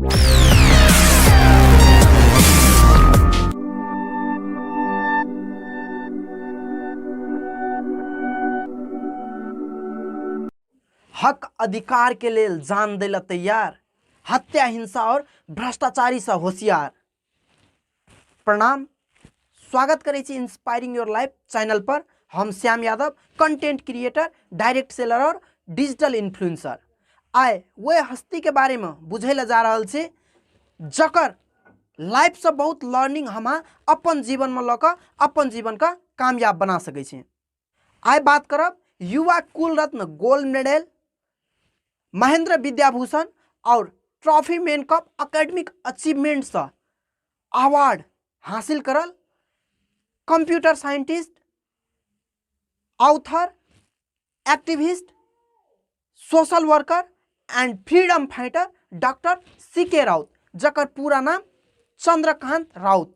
हक अधिकार के लेल जान देला तैयार, हत्या हिंसा और भ्रष्टाचारी से होशियार। प्रणाम, स्वागत करे छी इंस्पायरिंग योर लाइफ चैनल पर। हम Shyam Yadav, content creator, direct seller और डिजिटल इन्फ्लुएंसर। आए वे हस्ती के बारे में बुझे ला जा रहा छे जकर लाइफ से बहुत लर्निंग हम अपन जीवन में लक अपन जीवन का कामयाब बना सके छे। आए बात करब युवा कुल रत्न गोल्ड मेडल, महेंद्र विद्याभूषण और trophy man cup academic achievement से अवार्ड हासिल करल computer scientist, author, activist, social worker and freedom fighter doctor CK Raut, जकर पूरा नाम चंद्रकांत राउत।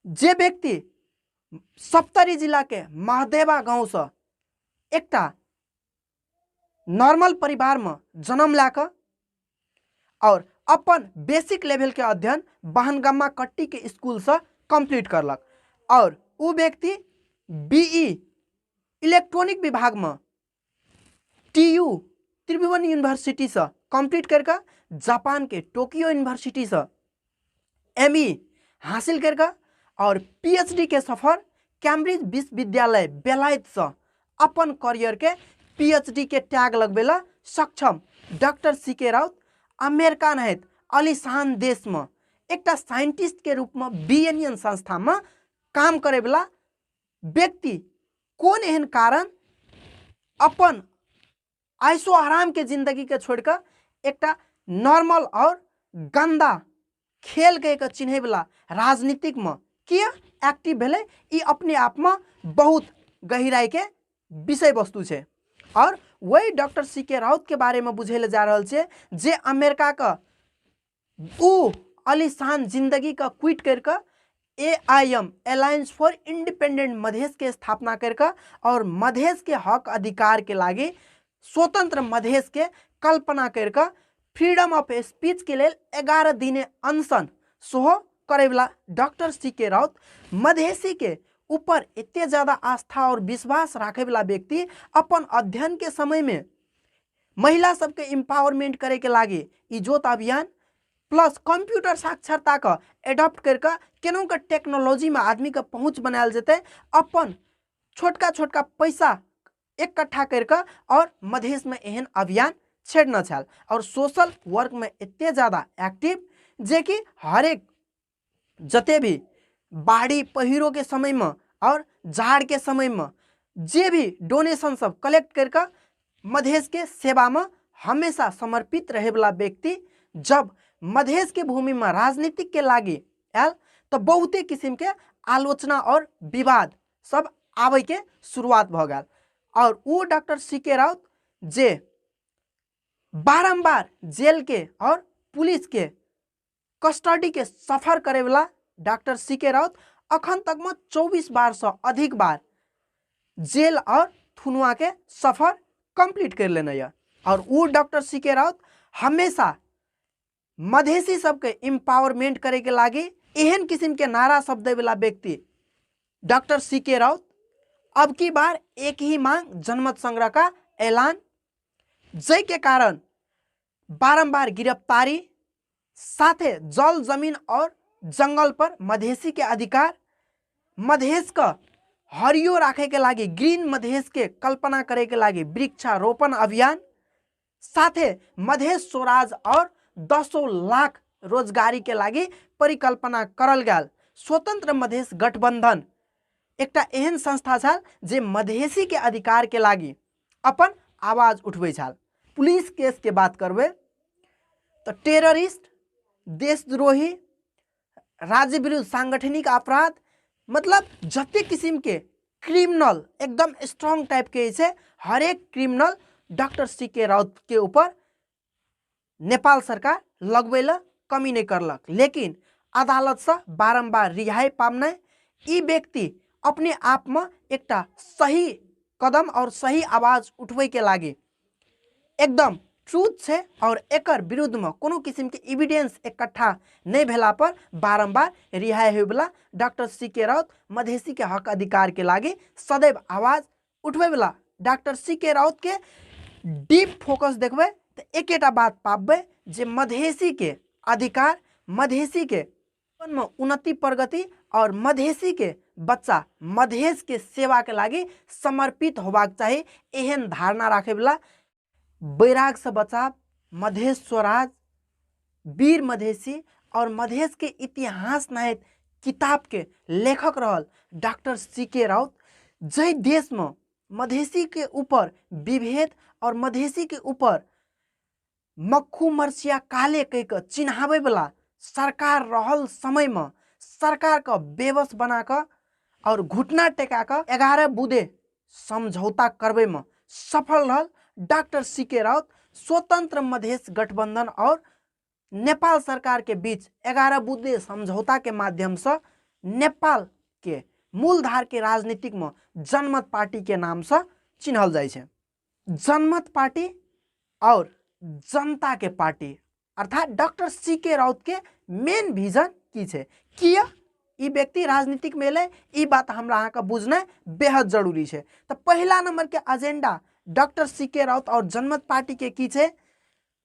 जे व्यक्ति सप्तरी जिला के महादेवा गांव से एकटा नॉर्मल परिवार में जन्म लाक और अपन बेसिक लेवल के अध्ययन बहनगम्मा कट्टी के स्कूल से कंप्लीट करलक और वो व्यक्ति बीई इलेक्ट्रॉनिक विभाग में टीयू त्रिभुवन यूनिवर्सिटी से कंप्लीट करके जापान के टोक्यो यूनिवर्सिटी से एमई हासिल करके और पीएचडी के सफर कैम्ब्रिज विश्वविद्यालय बेलायत से अपन करियर के पीएचडी के टैग लगवेला सक्षम डॉक्टर सीके राउत अमेरिका नहित अलिशान देश में एक साइंटिस्ट के रूप में बीएनएन संस्था में काम करे वाला व्यक्ति कौन एहन कारण अपन आयसो आराम के जिंदगी के छोड़कर एक नॉर्मल और गंदा खेल के चिन्हे वाला राजनीतिक में किया एक्टिव भेले, ई अपने आप में बहुत गहराई के विषय वस्तु है। और वही डॉक्टर सीके राउत के बारे में बुझे जा रहा है जे अमेरिका का उ अलिशान जिंदगी का क्विट करके AIM alliance for independent Madhesh के स्थापना करके और मधेश के हक अधिकार के लागे स्वतंत्र मधेश के कल्पना करके फ्रीडम ऑफ स्पीच के लिए 11 दिने अनशन सोह करे वाला डॉक्टर सीके राउत मधेसी के ऊपर इतने ज्यादा आस्था और विश्वास रखे वाला व्यक्ति अपन अध्ययन के समय में महिला सबके एम्पावरमेंट करे के लागे इजोत अभियान प्लस कंप्यूटर साक्षरता का एडॉप्ट करके केनों का टेक्नोलॉजी में आदमी का पहुंच बनायल जते अपन छोटका छोटका पैसा इकट्ठा करके और मधेश में एहन अभियान छेड़ना चाल और सोशल वर्क में इतने ज्यादा एक्टिव जे कि हर एक जते भी बाढ़ी पहिरो के समय में और जाड़ के समय में जे भी डोनेशन सब कलेक्ट करके मधेश के सेवा में हमेशा समर्पित रहे वाला व्यक्ति जब मधेश के भूमि में राजनीतिक के लागे आयल तो बहुते किस्म के आलोचना और विवाद सब आवे के शुरुआत भ गया और वो डॉक्टर सीके राउत जे बारंबार जेल के और पुलिस के कस्टडी के सफर करे वाला डॉक्टर सीके राउत अखन तक में 24 बार से अधिक बार जेल और थुनुआ के सफर कंप्लीट कर लेना है। और वो डॉक्टर सीके राउत हमेशा मधेसी सबके एम्पावरमेंट करे के लागे एहन किस्म के नारा शब्द वाला व्यक्ति डॉक्टर सीके राउत अब की बार एक ही मांग जनमत संग्रह का ऐलान, जय के कारण बारंबार गिरफ्तारी, साथे जल जमीन और जंगल पर मधेसी के अधिकार, मधेश का हरियो राखे के लागे ग्रीन मधेश के कल्पना करे के लागे वृक्षारोपण अभियान, साथे मधेश स्वराज और 10 लाख रोजगारी के लागे परिकल्पना करल गया स्वतंत्र मधेश गठबंधन एक एहन संस्था छल जे मधेसी के अधिकार के लागी अपन आवाज उठबे छल। पुलिस केस के बात करबे तो टेररिस्ट, देशद्रोही, राज्य विरुद्ध सांगठनिक अपराध मतलब जते किस्म के क्रिमिनल एकदम स्ट्रॉन्ग टाइप के से हर एक क्रिमिनल डॉक्टर सीके राउत के ऊपर नेपाल सरकार लगवेला कमी नहीं करलक, लेकिन अदालत से बारंबार रिहाई पामना ई व्यक्ति अपने आप में एक सही कदम और सही आवाज उठवे के लागे एकदम ट्रूथ छे और एकर विरुद्ध में कोनो किस्म के एविडेंस इकट्ठा नहीं भेला पर बारंबार रिहाई होय वाला डॉक्टर सी.के. राउत मधेसी के हक अधिकार के लागी सदैव आवाज उठवे वाला डॉक्टर सी.के. राउत के डीप फोकस देखबे तो एकेटा बात पाबे जे मधेसी के अधिकार, मधेसी के में उन्नति प्रगति और मधेसी के बच्चा मधेश के सेवा के लागी समर्पित होबाक चाहिए एहन धारणा राखे वाला बैराग से बचाव, मधेश स्वराज, वीर मधेसी और मधेश के इतिहास नायक किताब के लेखक रहल डॉक्टर सी.के. राउत जय देश में मधेसी के ऊपर विभेद और मधेसी के ऊपर मक्खू मरचिया काले कह चिन्हावे वाला सरकार रहल समय में सरकार का बेबस बना कर और घुटना टेका कर 11 बुदे समझौता करवे में सफल रहल डॉक्टर सी.के. राउत स्वतंत्र मधेश गठबंधन और नेपाल सरकार के बीच 11 बुदे समझौता के माध्यम से नेपाल के मूलधार के राजनीतिक में जनमत पार्टी के नाम से चिन्हल जाए छे। जनमत पार्टी और जनता के पार्टी अर्थात डॉक्टर सी.के. राउत के मेन विजन की छे किया ई व्यक्ति राजनीतिक में ले ई बात हमरा अहाँ का बुझना बेहद जरूरी है। तो पहला नंबर के एजेंडा डॉक्टर सी.के. राउत और जनमत पार्टी के की छे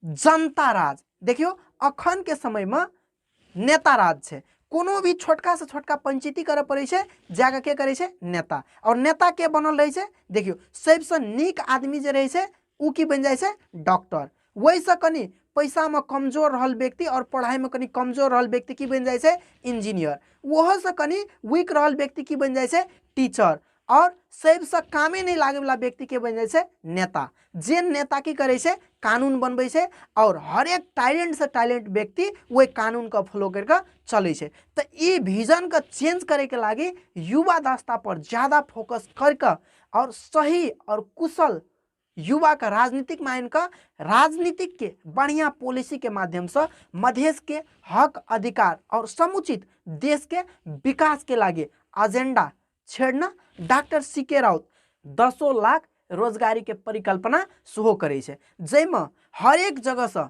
जनता राज। देखियो अखन के समय में नेता राज छे, कोनो भी छोटका से छोटका पंचायती करे पड़े छे जाके के करे छे नेता, और नेता के बनल रहे छे देखियो सबसे नीक आदमी जे रहे छे उ की बन जाए छे डॉक्टर। वैसे कनी पैसा में कमजोर रहल व्यक्ति और पढ़ाई में कनी कमजोर रहल व्यक्ति की बन जाए छे इंजीनियर, वह से कनी वीक रहल व्यक्ति की बन जाए छे टीचर, और सबसे कामे नहीं लागे वाला व्यक्ति के बन जाए छे नेता। जे नेता की करे छे कानून बनबे छे और हर एक टैलेंट से टैलेंट व्यक्ति वही कानून का फॉलो करके चले छे। तो ये विजन का चेंज करे के लागी युवा दस्ता पर ज्यादा फोकस करके और सही और कुशल युवा का राजनीतिक माइंड का राजनीतिक के बढ़िया पॉलिसी के माध्यम से मधेश के हक अधिकार और समुचित देश के विकास के लागी एजेंडा छेड़ना डॉक्टर सी.के. राउत 10 लाख रोजगारी के परिकल्पना सुहो करे छे, जैमे हर एक जगह से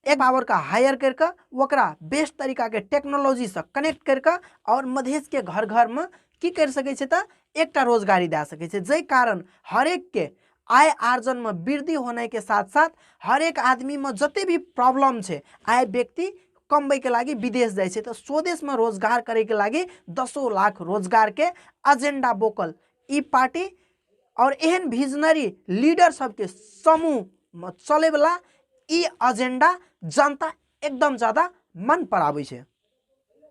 एक पावर का हायर करके ओकरा बेस्ट तरीका के टेक्नोलॉजी से कनेक्ट करके और मधेश के घर घर में की कर सके छे त एकटा रोजगारी दे सके छे, जै कारण हर एक के आय आर्जन में वृद्धि होने के साथ साथ हर एक आदमी में जते भी प्रॉब्लम छे आय व्यक्ति कमबै के लागी विदेश जाए छे तो स्वदेश में रोजगार करे के लागी 10 लाख रोजगार के एजेंडा बोकल ई पार्टी और एहन विजनरी लीडर सबके समूह में चले वाला ई एजेंडा जनता एकदम ज्यादा मन पर आवे छे।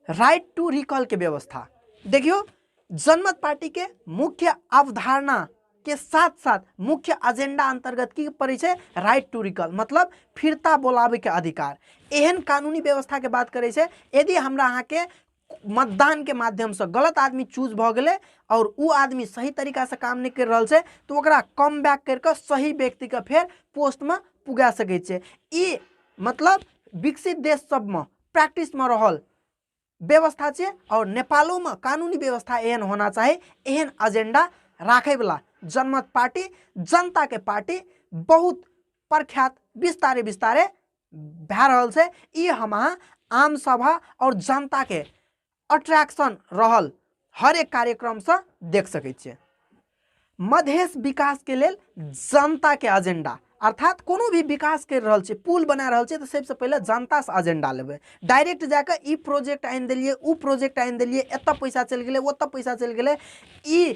राइट टू रिकॉल के व्यवस्था देखियो जनमत पार्टी के मुख्य अवधारणा के साथ साथ मुख्य एजेंडा अंतर्गत की पड़े छे राइट टू रिकॉल मतलब फिरता बोलावे के अधिकार। एहन कानूनी व्यवस्था के बात करे छे यदि हमरा अहाँ के मतदान के माध्यम से गलत आदमी चूज भ गए और उ आदमी सही तरीका से काम नहीं कर रहा है तो ओकरा कम बैक करके सही व्यक्ति के फिर पोस्ट में पुगा सके छे। ई मतलब विकसित देश सब में प्रैक्टिस में रहल व्यवस्था छे और नेपालों में कानूनी व्यवस्था एहन होना चाहिए। एहन एजेंडा राखे वाला जनमत पार्टी जनता के पार्टी बहुत प्रख्यात विस्तारे विस्तारे भै रहल छे। ई हम आम सभा और जनता के अट्रैक्शन रहल हर एक कार्यक्रम से देख सके छे। मधेश विकास के लेल जनता के एजेंडा अर्थात कोनो भी विकास कर रहल छे पुल बना रहल छे तो सबसे पहले जनता से एजेंडा लेबे। डायरेक्ट जाकर ई प्रोजेक्ट आइन दिलिए उ प्रोजेक्ट आइन दिलिए एत पैसा चल गए ओत पैसा चल गए ई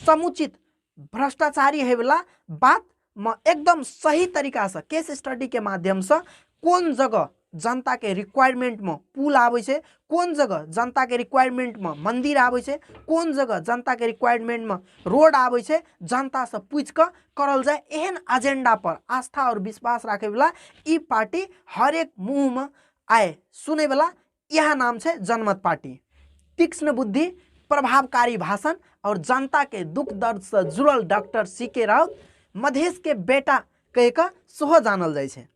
समुचित भ्रष्टाचारी है वाला बात में एकदम सही तरीका से केस स्टडी के माध्यम से कौन जगह जनता के रिक्वायरमेंट में पुल आवे छे, कौन जगह जनता के रिक्वायरमेंट में मंदिर आवे छे, कौन जगह जनता के रिक्वायरमेंट में रोड आवे छे, जनता से पूछ कर करल जाए। एहन एजेंडा पर आस्था और विश्वास राखे वाला ई पार्टी हर एक मुंह में आए सुने वाला यह नाम छे जनमत पार्टी। तीक्ष्ण बुद्धि, प्रभावकारी भाषण और जनता के दुख दर्द से जुड़ल डॉक्टर सी.के. राउत मधेश के बेटा कह कर सेहो जानल जाए छे।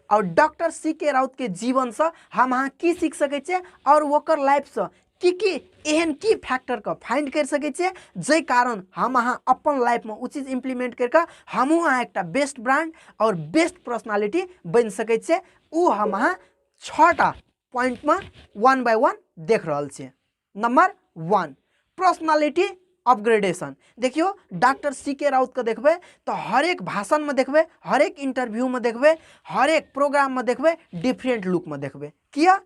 और डॉक्टर सी.के. राउत के जीवन से हम अहाँ की सीख सके छे और ओकर लाइफ से कि एहन की फैक्टर का फाइंड कर सके छे जे कारण हम अहाँ अपन लाइफ में उ चीज इम्प्लीमेंट करके हम अहाँ एक बेस्ट ब्रांड और बेस्ट पर्सनालिटी बन सके छे। उ हम अहाँ 6टा पॉइंट में 1 बाय 1 देख रहा छे। Number 1 personality upgradation. देखियो डॉक्टर सीके राउत के देखबे तो हर एक भाषण में देखबे, हर एक इंटरव्यू में देखबे, हर एक प्रोग्राम में देखबे डिफरेंट लुक में देखबे। किया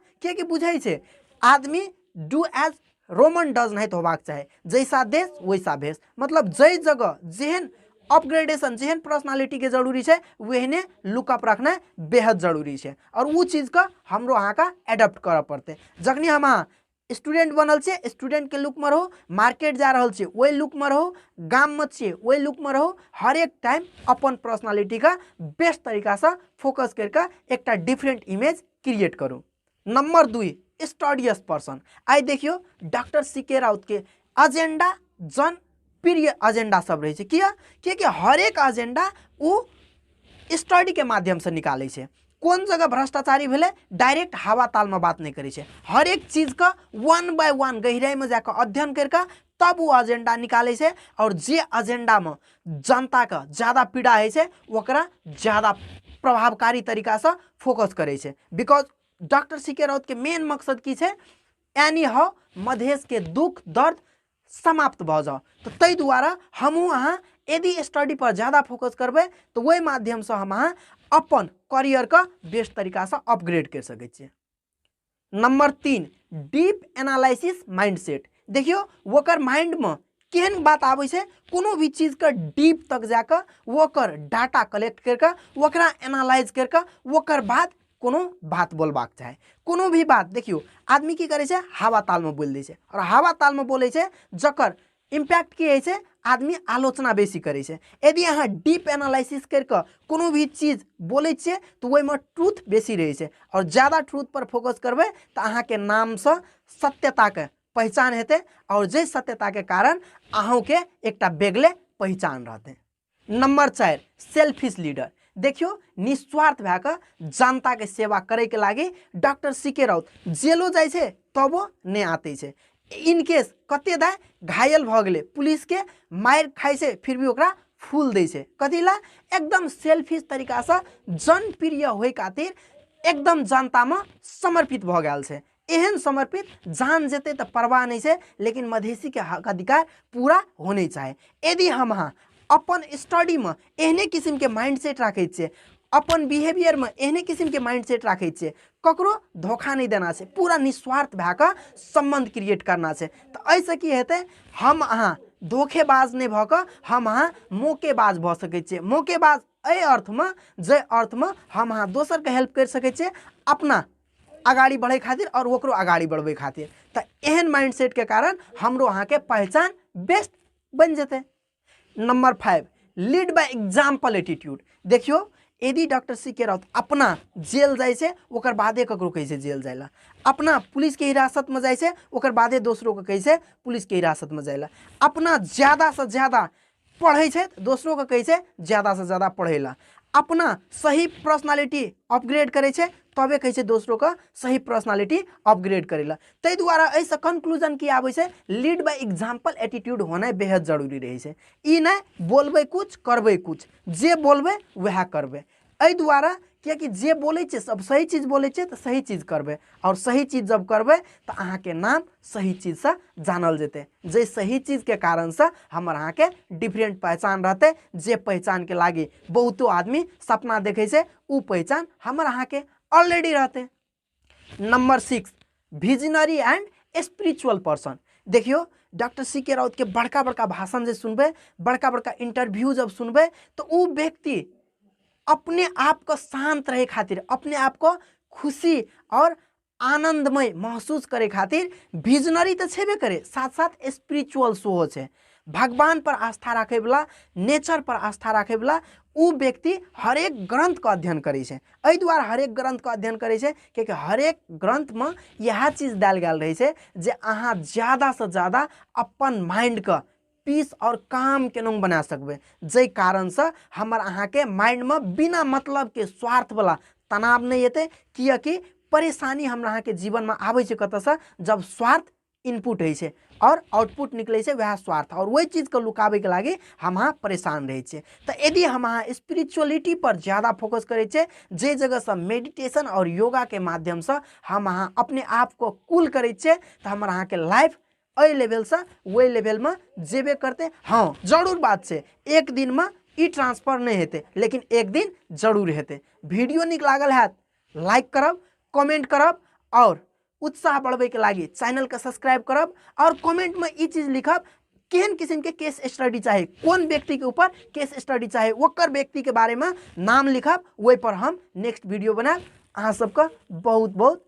बुझाई छे आदमी डू एज रोमन डज नहीं तो होबाक चाहे, जैसा देश वैसा भेष। मतलब जै जगह जेहन अपग्रेडेशन जेहन पर्सनालिटी के जरूरी है वहने लुकअप रखना बेहद जरूरी है और वो चीज का हमरो अहाँ का एडप्ट कर पड़ते। जखनी हम अहाँ स्टूडेंट बनल छे स्टूडेंट के लुक में रहो, मार्केट जा रहल छे वही लुक में रहो, गाम में छे वही लुक में रहो, हर एक टाइम अपन पर्सनालिटी का बेस्ट तरीका से फोकस करके एक डिफरेंट इमेज क्रिएट करो। Number 2 studious person. आई देखियो डॉक्टर सीके राउत के एजेंडा जन प्रिय एजेंडा सब रहे कि हर एक एजेंडा वो स्टडी के माध्यम से निकाले छे। कौन जगह भ्रष्टाचारी भेले डायरेक्ट हवा ताल में बात नहीं करे छे, हर एक चीज का 1 बाय 1 गहराई में जाकर अध्ययन करके तब वो एजेंडा निकाले छे और जे एजेंडा में जनता का ज्यादा पीड़ा है छे ओकरा ज्यादा प्रभावकारी तरीका से फोकस करे छे। बिकॉज डॉक्टर सीके राउत के मेन मकसद की छे यानी हो मधेश के दुख दर्द समाप्त भ जाओ। तो तै द्वारा हमू अहाँ यदि स्टडी पर ज्यादा फोकस करबे तो वही माध्यम से हम अहाँ अपन करियर का बेस्ट तरीका से अपग्रेड कर सके छे। Number 3 deep analysis mindset. देखियो वोकर माइंड में केहन बात आवे छे कोनो भी चीज का डीप तक जाकर वोकर डाटा कलेक्ट करके वोकरा एनालाइज करके वोकर बाद कोनो बात बोलबाक चाहे। कोनो भी बात देखियो आदमी की करे छे हवा ताल में बोल दे छे और हवा ताल में बोले छे जकर इम्पैक्ट की है छे आदमी आलोचना बेसी करे छे। यदि अहाँ डीप एनालिसिस करके कोनो भी चीज बोले छे तो वही में ट्रूथ बेसी रहे छे और ज्यादा ट्रूथ पर फोकस करबे तो अहाँ के नाम से सत्यता के पहचान हेते और जे सत्यता के कारण अहों के एकटा बेगले पहचान रहते। Number 4 selfish leader. देखियो निस्वार्थ भैके जनता के सेवा करे के लागी डॉक्टर सीके राउत जेलो जाए छे तबो नहीं आते छे। इनकेस कते दाय घायल भ गेले पुलिस के मार खाई से फिर भी ओकरा फूल दे छे कतिला एकदम सेल्फिश तरीका से जनप्रिय होय खातिर एकदम जनता में समर्पित भ गेल छे। एहन समर्पित जान जेते तो परवाह नहीं छे लेकिन मधेसी के हक अधिकार पूरा होने चाहे। यदि हम अपन स्टडी में एहने किस्म के माइंडसेट रखे छे, अपन बिहेवियर में एहने किस्म के माइंडसेट रखे छे, ककरो धोखा नहीं देना छे, पूरा निस्वार्थ भैके संबंध क्रिएट करना छे। तो ऐसे की हेते हम अहाँ धोखेबाज नहीं भके हम अहाँ मौकेबाज भ सके छे। मौकेबाज ए अर्थ में जे अर्थ में हम अहाँ दोसर के हेल्प कर सके छे अपना आगाड़ी बढ़े खातिर और ओकरो आगाड़ी बढ़े खातिर। तो एहन माइंडसेट के कारण हमरो अहाँ के पहचान बेस्ट बन जेते। Number 5 lead by example attitude. देखियो यदि डॉक्टर सीके राउत अपना जेल जाए छे ओकर बादे ककरो कहे छे जेल जाइला, अपना पुलिस के हिरासत में जाए छे ओकर बादे दोसरों के कहे छे पुलिस के हिरासत में जाइला, अपना ज्यादा से ज्यादा पढ़े छे दोसरों के कहे छे ज्यादा से ज्यादा पढ़ेला, अपना सही पर्सनालिटी अपग्रेड करे छे तबे कहे छे दोसरों का सही पर्सनालिटी अपग्रेड करेला। तै द्वारा ऐसा कंक्लूजन की आवे छे लीड बाय एग्जाम्पल एटीट्यूड होना बेहद जरूरी रहे छे। ई नहीं बोलबे कुछ करबे कुछ, जे बोलबे वह करबे। ऐ द्वारा क्योंकि जे बोले छे सब सही चीज बोले छे तो सही चीज करबे और सही चीज जब करबे तो अहाँ के नाम सही चीज से जानल जेते। जे सही चीज के कारण से हमर अहाँ के डिफरेंट पहचान रहते, जे पहचान के लागी बहुतो आदमी सपना देखे छे उ पहचान हमर अहाँ के ऑलरेडी रहते। Number 6 visionary and spiritual person. देखियो डॉक्टर सीके राउत के बड़का बड़का भाषण जे सुनबे, बड़का बड़का इंटरव्यू जब सुनबे तो वो व्यक्ति अपने आप को शांत रहे खातिर, अपने आप को खुशी और आनंदमय महसूस करे खातिर विजनरी तो छेबे करे, साथ साथ स्पिरिचुअल सोहो छे। भगवान पर आस्था रखे वाला, नेचर पर आस्था रखे वाला उ व्यक्ति हर एक ग्रंथ का अध्ययन करे छे। एहि द्वारा हर एक ग्रंथ का अध्ययन करे छे क्योंकि हर एक ग्रंथ में यह चीज डाल गेल रहे छे जे अहाँ ज्यादा से ज्यादा अपन माइंड का पीस और काम केना बना सकबे, जे कारण से हमर अहाँ के माइंड में बिना मतलब के स्वार्थ वाला तनाव नहीं हेते। कियाकि परेशानी हमरा अहाँ के जीवन में आवे छे कत से जब स्वार्थ इनपुट होइ छै और आउटपुट निकलै छै वएह स्वार्थ, और वही चीज के लुकाबै के लागि हम अहाँ परेशान रहै छै। तो यदि हम अहाँ स्पिरिचुअलिटी पर ज़्यादा फोकस करै छै, जे जगह से मेडिटेशन और योगा के माध्यम से हम अहाँ अपने आप को कूल करै छै, तो हमर अहाँ के लाइफ अ लेवल से वही लेवल में जेबे करते। हाँ जरूर बात छै, एक दिन में ई ट्रांसफर नहीं हेतै, लेकिन एक दिन जरूर हेतै। वीडियो नीक लागल हैत लाइक करब, कमेंट करब, और उत्साह बढ़ावे के लागि चैनल के सब्सक्राइब करब, और कमेंट में ई चीज लिखब केहन किस्म के केस स्टडी चाहे, कौन व्यक्ति के ऊपर केस स्टडी चाहे, ओकर व्यक्ति के बारे में नाम लिखब, वही पर हम नेक्स्ट वीडियो बनाएब। अहाँ सबका बहुत बहुत